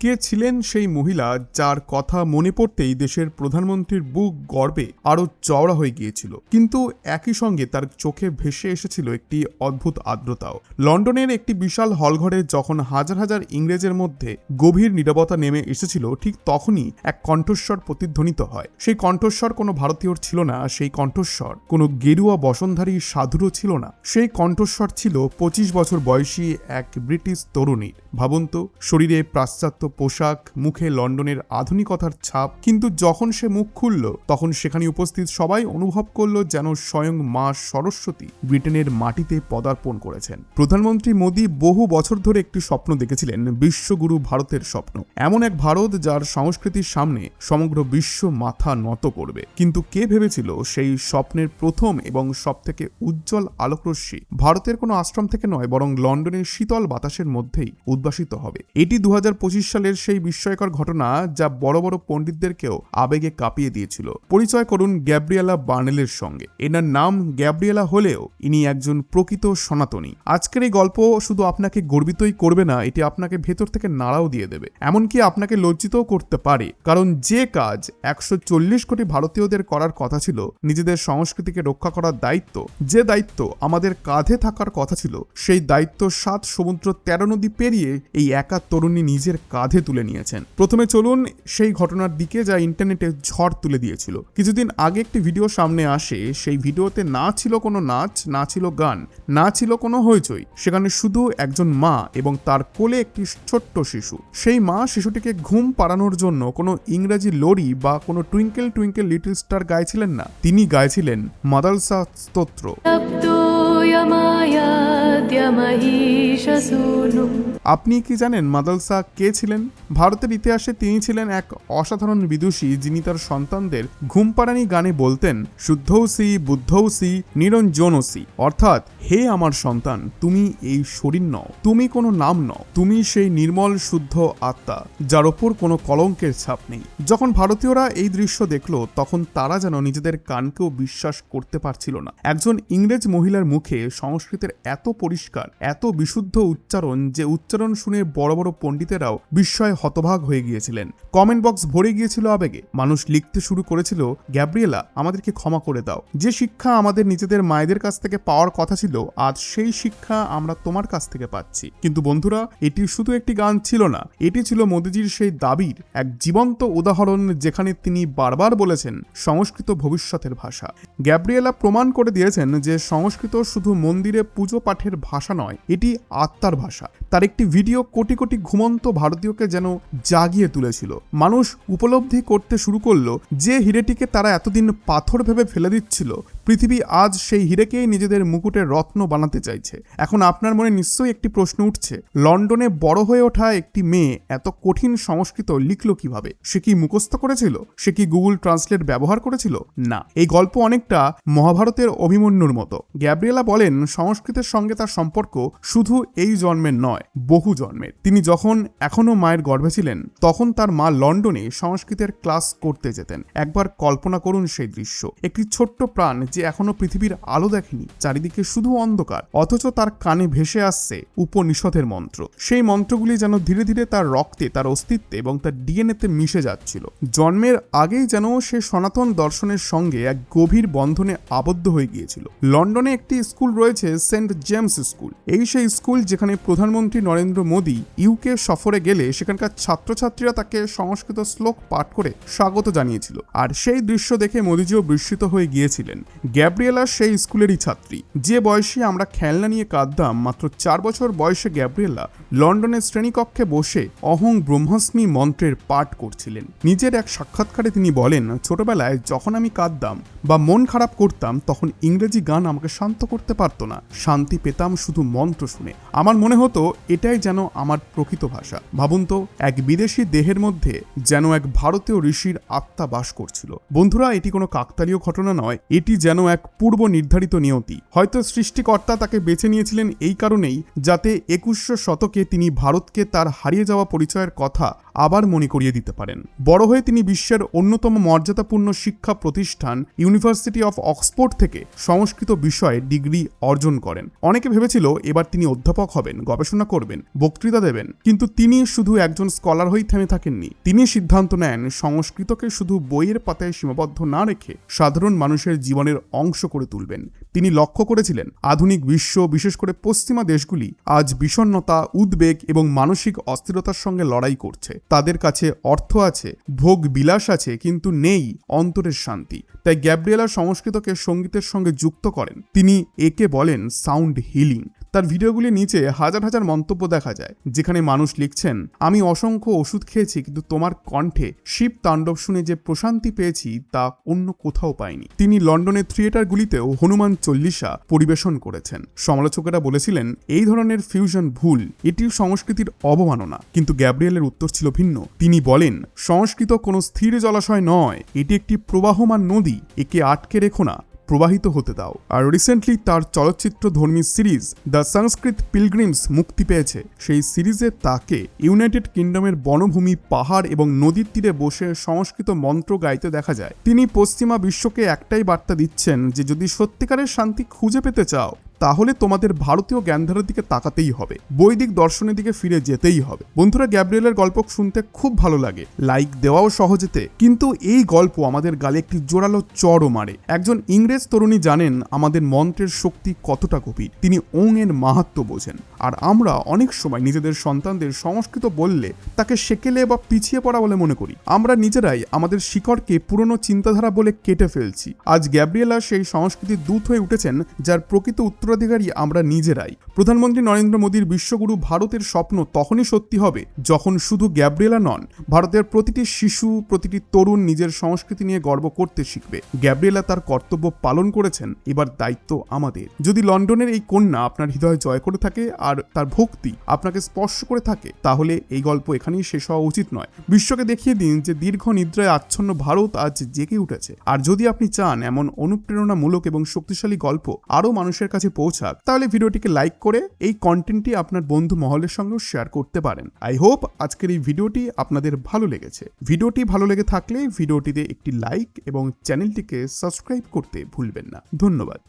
কে ছিলেন সেই মহিলা যার কথা মনে পড়তেই দেশের প্রধানমন্ত্রীর বুক গর্বে আরো চওড়া হয়ে গিয়েছিল, কিন্তু একই সঙ্গে তার চোখে ভেসে এসেছিল একটি অদ্ভুত আর্দ্রতাও। লন্ডনের একটি বিশাল হলঘরে যখন হাজার হাজার ইংরেজের মধ্যে গভীর নীরবতা নেমে এসেছিল, ঠিক তখনই এক কণ্ঠস্বর প্রতিধ্বনিত হয়। সেই কণ্ঠস্বর কোনো ভারতীয়র ছিল না, সেই কণ্ঠস্বর কোনো গেরুয়া বসনধারী সাধুরও ছিল না। সেই কণ্ঠস্বর ছিল 25 বছর বয়সী এক ব্রিটিশ তরুণীর। ভাবুন তো, শরীরে পাশ্চাত্য পোশাক, মুখে লন্ডনের আধুনিকতার ছাপ, কিন্তু যখন সে মুখ খুলল তখন সেখানে উপস্থিত সবাই অনুভব করল যেন স্বয়ং মা সরস্বতী ব্রিটেনের মাটিতে পদার্পণ করেছেন। প্রধানমন্ত্রী মোদী বহু বছর ধরে একটি স্বপ্ন দেখেছিলেন, বিশ্বগুরু ভারতের স্বপ্ন, এমন এক ভারত যার সংস্কৃতির সামনে সমগ্র বিশ্ব মাথা নত করবে। কিন্তু কে ভেবেছিল সেই স্বপ্নের প্রথম এবং সবথেকে উজ্জ্বল আলোকরশ্মি ভারতের কোনো আশ্রম থেকে নয়, বরং লন্ডনের শীতল বাতাসের মধ্যেই উদ্ভাসিত হবে। এটি 2025 সালের সেই বিস্ময়কর ঘটনা যা বড় বড় পণ্ডিতদেরকেও আবেগে কাঁপিয়ে দিয়েছিল। পরিচয় করুন গ্যাব্রিয়েলা বার্নেলের সঙ্গে। এনার নাম গ্যাব্রিয়েলা হলেও ইনি একজন প্রকৃত সনাতনী। আজকের এই গল্প শুধু আপনাকে গর্বিতই করবে না, এটি আপনাকে ভেতর থেকে নাড়াও দিয়ে দেবে, এমনকি আপনাকে লজ্জিতও করতে পারে। কারণ যে কাজ 140 কোটি ভারতীয়দের করার কথা ছিল, নিজেদের সংস্কৃতিকে রক্ষা করার দায়িত্ব, যে দায়িত্ব আমাদের কাঁধে থাকার কথা ছিল, সেই দায়িত্ব 7 সমুদ্র 13 নদী পেরিয়ে এই একা তরুণী নিজের কাঁধে তুলে নিয়েছেন। প্রথমে চলুন সেই ঘটনার দিকে যা ইন্টারনেটে ঝড় তুলে দিয়েছিল। কিছুদিন আগে একটি ভিডিও সামনে আসে, সেই ভিডিওতে না ছিল কোনো নাচ, না ছিল গান, না ছিল কোনো হইচই। সেখানে শুধু একজন মা এবং তার কোলে একটি ছোট্ট শিশু। সেই মা শিশুটিকে ঘুম পাড়ানোর জন্য কোনো ইংরেজি লোরি বা কোনো টুইঙ্কেল টুইঙ্কেল লিটল স্টার গাইছিলেন না, তিনি গাইছিলেন মাদালসা স্তোত্র। আপনি কি জানেন মাদালসা কে ছিলেন? ভারতের ইতিহাসে তিনি ছিলেন এক অসাধারণ বিদুষী, যিনি তার সন্তানদের ঘুমপাড়ানি গানে বলতেন, শুদ্ধৌসি বুদ্ধৌসি নিরঞ্জনসি, অর্থাৎ হে আমার সন্তান, তুমি এই শরীর নও, তুমি কোনো নাম নও, তুমি সেই নির্মল শুদ্ধ আত্মা যার ওপর কোনো কলঙ্কের ছাপ নেই। যখন ভারতীয়রা এই দৃশ্য দেখল তখন তারা যেন নিজেদের কানকেও বিশ্বাস করতে পারছিল না। একজন ইংরেজ মহিলার মুখে সংস্কৃতের এত পরিষ্কার, এত বিশুদ্ধ উচ্চারণ যে উচ্চারণ শুনে বড় বড় পণ্ডিতেরাও বিস্ময়ে হতভাগ হয়ে গিয়েছিলেন। কমেন্ট বক্স ভরে গিয়েছিল আবেগে। মানুষ লিখতে শুরু করেছিল, গ্যাব্রিয়েলা, আমাদেরকে ক্ষমা করে দাও। যে শিক্ষা আমাদের নিজেদের মায়েদের কাছ থেকে পাওয়ার কথা ছিল, আজ সেই শিক্ষা আমরা তোমার কাছ থেকে পাচ্ছি। কিন্তু বন্ধুরা, এটি শুধু একটি গান ছিল না, এটি ছিল মোদিজির সেই দাবির এক জীবন্ত উদাহরণ, যেখানে তিনি বারবার বলেছেন সংস্কৃত ভবিষ্যতের ভাষা। গ্যাব্রিয়েলা প্রমাণ করে দিয়েছেন যে সংস্কৃত শুধু মন্দিরে পুজো পাঠের ভাষা নয়, এটি আত্মার ভাষা। তার একটি ভিডিও কোটি কোটি ঘুমন্ত ভারতীয়কে যেন জাগিয়ে তুলেছিল। মানুষ উপলব্ধি করতে শুরু করলো যে হিরেটিকে তারা এতদিন পাথর ভেবে ফেলে দিচ্ছিল, পৃথিবী আজ সেই হিরেকেই নিজেদের মুকুটের রত্ন বানাতে চাইছে। এখন আপনার মনে নিশ্চয়ই একটি প্রশ্ন উঠছে, লন্ডনে বড় হয়ে ওঠা একটি মেয়ে এত কঠিন সংস্কৃত লিখলো কিভাবে? সে কি মুখস্থ করেছিল? সে কি গুগল ট্রান্সলেট ব্যবহার করেছিল? না, এই গল্প অনেকটা মহাভারতের অভিমন্যুর মতো। গ্যাব্রিয়েলা বলেন, সংস্কৃতের সঙ্গে তার সম্পর্ক শুধু এই জন্মের নয়, বহু জন্মের। তিনি যখন এখনো মায়ের গর্ভে ছিলেন তখন তার মা লন্ডনে সংস্কৃতের ক্লাস করতে যেতেন। একবার কল্পনা করুন সেই দৃশ্য, একটি ছোট্ট প্রাণ যে এখনো পৃথিবীর আলো দেখেনি, চারিদিকে শুধু অন্ধকার, অথচ তার কানে ভেসে আসছে উপনিষদের মন্ত্র। সেই মন্ত্রগুলি যেন ধীরে ধীরে তার রক্তে, তার অস্তিত্বে এবং তার ডিএনএতে মিশে যাচ্ছিল। জন্মের আগেই যেন সে সনাতন দর্শনের সঙ্গে এক গভীর বন্ধনে আবদ্ধ হয়ে গিয়েছিল। লন্ডনে একটি স্কুল রয়েছে, সেন্ট জেমস স্কুল। এই সেই স্কুল যেখানে প্রধানমন্ত্রী নরেন্দ্র মোদী ইউকে সফরে গেলে সেখানকার ছাত্রছাত্রীরা তাকে সংস্কৃত শ্লোক পাঠ করে স্বাগত জানিয়েছিল। আর সেই দৃশ্য দেখে মোদীজিও বিস্মিত হয়ে গিয়েছিলেন। গ্যাব্রিয়েলা সেই স্কুলেরই ছাত্রী, যে বয়সে আমরা খেলনা নিয়ে কাঁদতাম। মাত্র 4 বছর বয়সে গ্যাব্রিয়েলা লন্ডনের শ্রেণীকক্ষে বসে অহং ব্রহ্মাস্মি মন্ত্রের পাঠ করছিলেন। নিজের এক সাক্ষাৎকারে তিনি বলেন, ছোটবেলায় যখন আমি কাঁদতাম বা মন খারাপ করতাম, তখন ইংরেজি গান আমাকে শান্ত করতে পারতো না, শান্তি পেতাম শুধু মন্ত্র শুনে। আমার মনে হতো এটাই যেন আমার প্রকৃত ভাষা। ভাবুন তো, এক বিদেশি দেহের মধ্যে যেন এক ভারতীয় ঋষির আত্মা বাস করছিল। বন্ধুরা, এটি কোনো কাকতালীয় ঘটনা নয়, এটি যেন এক পূর্ব নির্ধারিত নিয়তি। হয়তো সৃষ্টিকর্তা তাকে বেছে নিয়েছিলেন এই কারণেই, যাতে 21 শতকে তিনি ভারতকে তার হারিয়ে যাওয়া পরিচয়ের কথা আবার মনে করিয়ে দিতে পারেন। বড় হয়ে তিনি বিশ্বের অন্যতম মর্যাদাপূর্ণ শিক্ষা প্রতিষ্ঠান ইউনিভার্সিটি অফ অক্সফোর্ড থেকে সংস্কৃত বিষয়ে ডিগ্রি অর্জন করেন। অনেকে ভেবেছিল এবার তিনি অধ্যাপক হবেন, গবেষণা করবেন, বক্তৃতা দেবেন, কিন্তু তিনি শুধু একজন স্কলার হয়েই থেমে থাকেননি। তিনি সিদ্ধান্ত নেন সংস্কৃতকে শুধু বইয়ের পাতায় সীমাবদ্ধ না রেখে সাধারণ মানুষের জীবনের অংশ করে তুলবেন। তিনি লক্ষ্য করেছিলেন আধুনিক বিশ্ব, বিশেষ করে পশ্চিমা দেশগুলি আজ বিষণ্ণতা, উদ্বেগ এবং মানসিক অস্থিরতার সঙ্গে লড়াই করছে। তাদের কাছে অর্থ আছে, ভোগ বিলাস আছে, কিন্তু নেই অন্তরের শান্তি। তাই গ্যাব্রিয়েলা সংস্কৃতকে সঙ্গীতের সঙ্গে যুক্ত করেন। তিনি একে বলেন সাউন্ড হিলিং। তার ভিডিওগুলির নিচে হাজার হাজার মন্তব্য দেখা যায়, যেখানে মানুষ লিখছেন, আমি অসংখ্য ওষুধ খেয়েছি, কিন্তু তোমার কণ্ঠে শিব তাণ্ডব শুনে যে প্রশান্তি পেয়েছি তা অন্য কোথাও পাইনি। তিনি লন্ডনের থিয়েটারগুলিতেও হনুমান চল্লিশা পরিবেশন করেছেন। সমালোচকেরা বলেছিলেন এই ধরনের ফিউশন ভুল, এটি সংস্কৃতির অবমাননা। কিন্তু গ্যাব্রিয়েলের উত্তর ছিল ভিন্ন। তিনি বলেন সংস্কৃত কোনো স্থির জলাশয় নয়, এটি একটি প্রবাহমান নদী, একে আটকে রেখো না, প্রবাহিত হতে দাও। আর রিসেন্টলি তার চলচ্চিত্র ধর্মী সিরিজ দ্য সংস্কৃত পিলগ্রিমস মুক্তি পেয়েছে। সেই সিরিজে তাকে ইউনাইটেড কিংডমের বনভূমি, পাহাড় এবং নদীর তীরে বসে সংস্কৃত মন্ত্র গাইতে দেখা যায়। তিনি পশ্চিমা বিশ্বকে একটাই বার্তা দিচ্ছেন যে যদি সত্যিকারের শান্তি খুঁজে পেতে চাও তাহলে তোমাদের ভারতীয় জ্ঞানধারার দিকে তাকাতেই হবে, বৈদিক দর্শনের দিকে ফিরে যেতেই হবে। বন্ধুরা, গ্যাব্রিয়েলের গল্প শুনতে খুব ভালো লাগে, লাইক দেওয়াও সহজেতে, কিন্তু এই গল্প আমাদের গালে একটি জোরালো চড়ও মারে। একজন ইংরেজ তরুণী জানেন আমাদের মন্ত্রের শক্তি কতটা গভীর। তিনি ওং এর মাহাত্ম্য বোঝেন। আর আমরা অনেক সময় নিজেদের সন্তানদের সংস্কৃত বললে তাকে সেকেলে বা পিছিয়ে পড়া বলে মনে করি। আমরা নিজেরাই আমাদের শিকড়কে পুরনো চিন্তাধারা বলে কেটে ফেলছি। আজ গ্যাব্রিয়েলা সেই সংস্কৃতির দূত হয়ে উঠেছেন, যার প্রকৃত উত্তরাধিকারী আমরা নিজেরাই। প্রধানমন্ত্রী নরেন্দ্র মোদীর বিশ্বগুরু ভারতের স্বপ্ন তখনই সত্যি হবে যখন শুধু গ্যাব্রিয়েলা নন, ভারতের প্রতিটি শিশু, প্রতিটি তরুণ নিজের সংস্কৃতি নিয়ে গর্ব করতে শিখবে। গ্যাব্রিয়েলা তার কর্তব্য পালন করেছেন, এবার দায়িত্ব আমাদের। যদি লন্ডনের এই কন্যা আপনার হৃদয় জয় করে থাকে আর তার ভক্তি আপনাকে স্পর্শ করে থাকে, তাহলে এই গল্প এখানেই শেষ হওয়া উচিত নয়। বিশ্বকে দেখিয়ে দিন যে দীর্ঘ নিদ্রায় আচ্ছন্ন ভারত আজ জেগে উঠেছে। আর যদি আপনি চান এমন অনুপ্রেরণামূলক এবং শক্তিশালী গল্প আরও মানুষের কাছে পৌঁছাক, তাহলে ভিডিওটিকে লাইক করে এই কন্টেন্টটি আপনার বন্ধু মহলের সঙ্গেও শেয়ার করতে পারেন। আই হোপ আজকের এই ভিডিওটি আপনাদের ভালো লেগেছে। ভিডিওটি ভালো লেগে থাকলে ভিডিওটিতে একটি লাইক এবং চ্যানেলটিকে সাবস্ক্রাইব করতে ভুলবেন না। ধন্যবাদ।